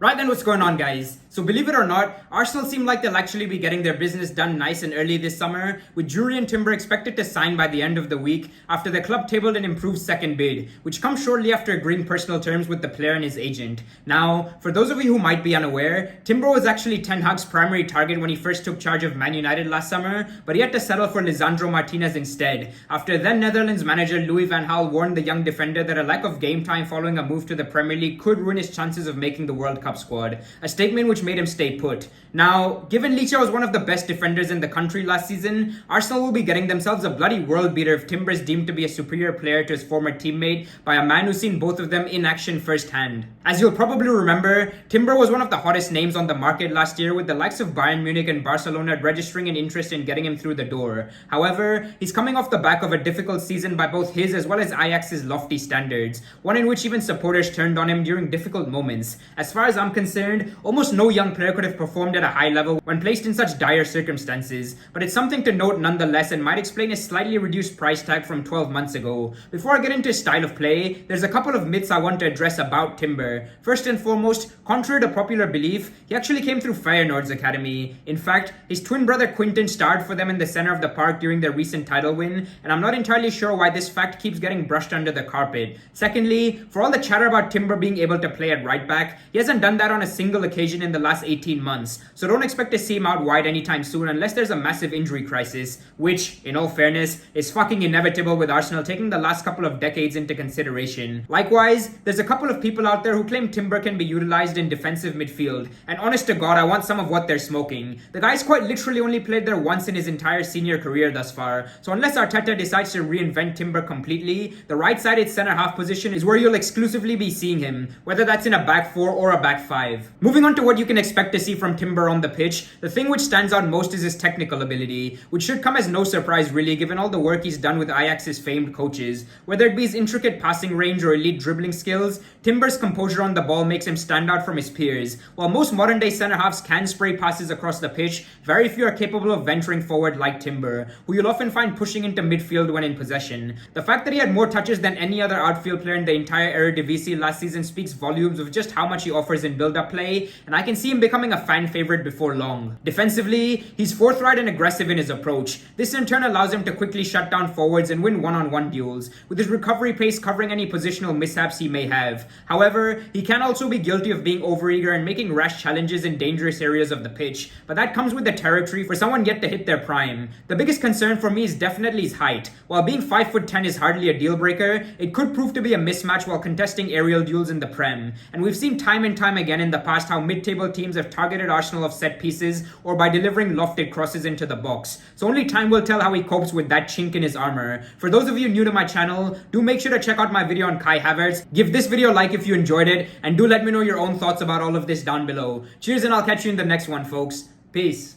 Right then, what's going on, guys? So believe it or not, Arsenal seem like they'll actually be getting their business done nice and early this summer, with Jurrien Timber expected to sign by the end of the week after the club tabled an improved second bid, which comes shortly after agreeing personal terms with the player and his agent. Now, for those of you who might be unaware, Timber was actually Ten Hag's primary target when he first took charge of Man United last summer, but he had to settle for Lisandro Martinez instead, after then Netherlands manager Louis van Gaal warned the young defender that a lack of game time following a move to the Premier League could ruin his chances of making the World Cup squad, a statement which made him stay put. Now, given Licha was one of the best defenders in the country last season, Arsenal will be getting themselves a bloody world beater if Timber is deemed to be a superior player to his former teammate by a man who's seen both of them in action firsthand. As you'll probably remember, Timber was one of the hottest names on the market last year, with the likes of Bayern Munich and Barcelona registering an interest in getting him through the door. However, he's coming off the back of a difficult season by both his as well as Ajax's lofty standards, one in which even supporters turned on him during difficult moments. As far as I'm concerned, almost no young player could have performed at a high level when placed in such dire circumstances, but it's something to note nonetheless and might explain his slightly reduced price tag from 12 months ago. Before I get into his style of play, there's a couple of myths I want to address about Timber. First and foremost, contrary to popular belief, he actually came through Feyenoord's academy. In fact, his twin brother Quinten starred for them in the center of the park during their recent title win, and I'm not entirely sure why this fact keeps getting brushed under the carpet. Secondly, for all the chatter about Timber being able to play at right back, he hasn't done that on a single occasion in the last 18 months, so don't expect to see him out wide anytime soon unless there's a massive injury crisis, which, in all fairness, is fucking inevitable with Arsenal taking the last couple of decades into consideration. Likewise, there's a couple of people out there who claim Timber can be utilized in defensive midfield, and honest to God, I want some of what they're smoking. The guy's quite literally only played there once in his entire senior career thus far, so unless Arteta decides to reinvent Timber completely, the right-sided centre-half position is where you'll exclusively be seeing him, whether that's in a back four or a back five. Moving on to what you can expect to see from Timber on the pitch, the thing which stands out most is his technical ability, which should come as no surprise really given all the work he's done with Ajax's famed coaches. Whether it be his intricate passing range or elite dribbling skills, Timber's composure on the ball makes him stand out from his peers. While most modern-day centre-halves can spray passes across the pitch, very few are capable of venturing forward like Timber, who you'll often find pushing into midfield when in possession. The fact that he had more touches than any other outfield player in the entire Eredivisie last season speaks volumes of just how much he offers in build-up play, and I can see him becoming a fan favourite before long. Defensively, he's forthright and aggressive in his approach. This in turn allows him to quickly shut down forwards and win one-on-one duels, with his recovery pace covering any positional mishaps he may have. However, he can also be guilty of being overeager and making rash challenges in dangerous areas of the pitch, but that comes with the territory for someone yet to hit their prime. The biggest concern for me is definitely his height. While being 5'10" is hardly a deal breaker, it could prove to be a mismatch while contesting aerial duels in the Prem, and we've seen time and time again in the past how mid-table teams have targeted Arsenal off set pieces or by delivering lofted crosses into the box. So only time will tell how he copes with that chink in his armor. For those of you new to my channel, do make sure to check out my video on Kai Havertz. Give this video a like if you enjoyed it, and do let me know your own thoughts about all of this down below. Cheers, and I'll catch you in the next one, folks. Peace.